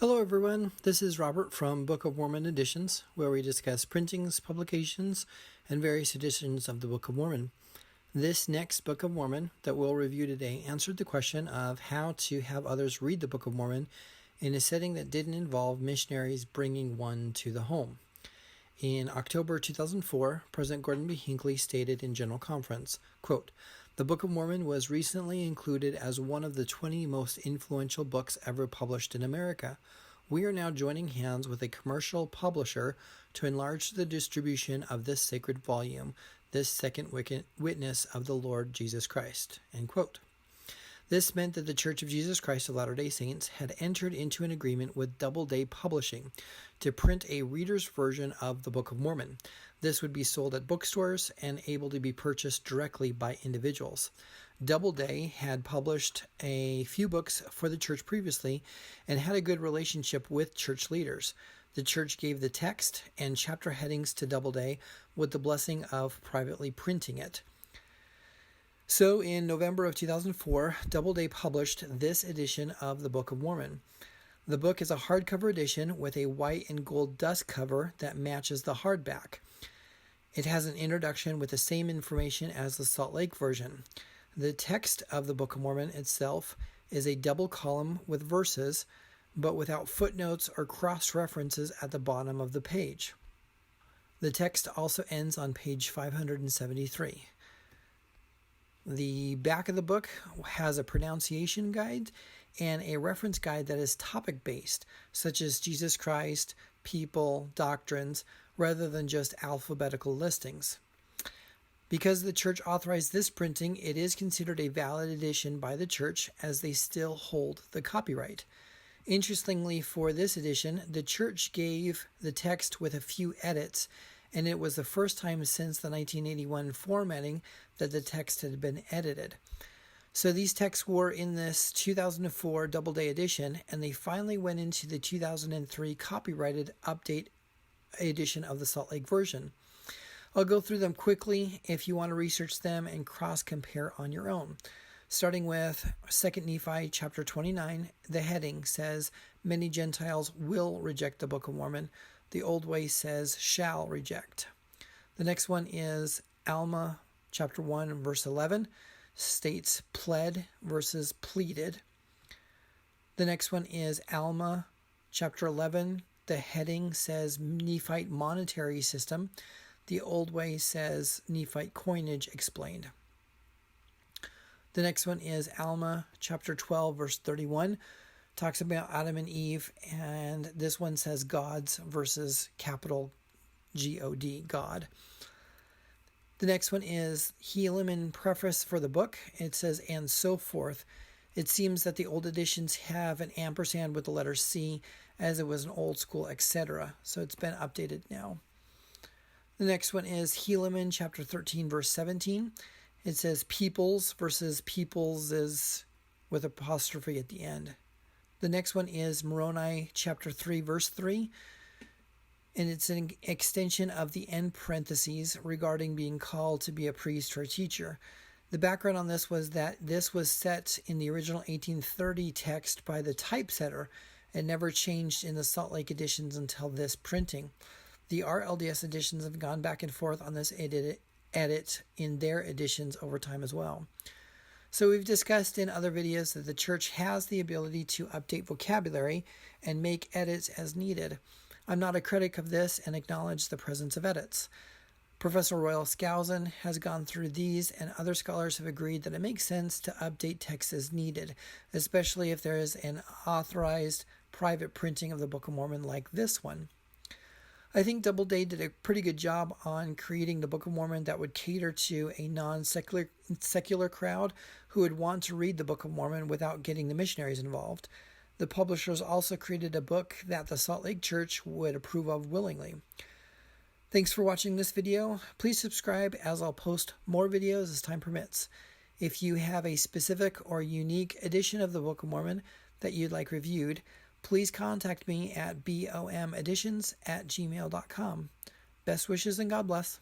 Hello everyone, this is Robert from Book of Mormon Editions, where we discuss printings, publications, and various editions of the Book of Mormon. This next Book of Mormon that we'll review today answered the question of how to have others read the Book of Mormon in a setting that didn't involve missionaries bringing one to the home. In October 2004, President Gordon B. Hinckley stated in General Conference, quote, "The Book of Mormon was recently included as one of the 20 most influential books ever published in America. We are now joining hands with a commercial publisher to enlarge the distribution of this sacred volume, this second witness of the Lord Jesus Christ." End quote. This meant that the Church of Jesus Christ of Latter-day Saints had entered into an agreement with Doubleday Publishing to print a reader's version of the Book of Mormon. This would be sold at bookstores and able to be purchased directly by individuals. Doubleday had published a few books for the church previously and had a good relationship with church leaders. The church gave the text and chapter headings to Doubleday with the blessing of privately printing it. So in November of 2004, Doubleday published this edition of the Book of Mormon. The book is a hardcover edition with a white and gold dust cover that matches the hardback. It has an introduction with the same information as the Salt Lake version. The text of the Book of Mormon itself is a double column with verses, but without footnotes or cross-references at the bottom of the page. The text also ends on page 573. The back of the book has a pronunciation guide and a reference guide that is topic-based, such as Jesus Christ, people, doctrines, rather than just alphabetical listings. Because the church authorized this printing, it is considered a valid edition by the church as they still hold the copyright. Interestingly, for this edition, the church gave the text with a few edits, and it was the first time since the 1981 formatting that the text had been edited. So these texts were in this 2004 Doubleday edition, and they finally went into the 2003 copyrighted update edition of the Salt Lake version. I'll go through them quickly if you want to research them and cross-compare on your own. Starting with 2 Nephi chapter 29, the heading says, "Many Gentiles will reject the Book of Mormon." The Old Way says, "shall reject." The next one is Alma chapter 1, verse 11, states pled versus pleaded. The next one is Alma chapter 11. The heading says Nephite monetary system. The Old Way says Nephite coinage explained. The next one is Alma chapter 12, verse 31. Talks about Adam and Eve, and this one says gods versus capital God, God. The next one is Helaman preface for the book. It says, "and so forth." It seems that the old editions have an ampersand with the letter C, as it was an old school, etc. So it's been updated now. The next one is Helaman chapter 13, verse 17. It says peoples versus peoples is with apostrophe at the end. The next one is Moroni chapter 3, verse 3, and it's an extension of the end parentheses regarding being called to be a priest or a teacher. The background on this was that this was set in the original 1830 text by the typesetter and never changed in the Salt Lake editions until this printing. The RLDS editions have gone back and forth on this edit in their editions over time as well. So we've discussed in other videos that the church has the ability to update vocabulary and make edits as needed. I'm not a critic of this and acknowledge the presence of edits. Professor Royal Skousen has gone through these, and other scholars have agreed that it makes sense to update text as needed, especially if there is an authorized private printing of the Book of Mormon like this one. I think Doubleday did a pretty good job on creating the Book of Mormon that would cater to a non-secular crowd who would want to read the Book of Mormon without getting the missionaries involved. The publishers also created a book that the Salt Lake Church would approve of willingly. Thanks for watching this video. Please subscribe, as I'll post more videos as time permits. If you have a specific or unique edition of the Book of Mormon that you'd like reviewed, please contact me at bomeditions@gmail.com. Best wishes and God bless.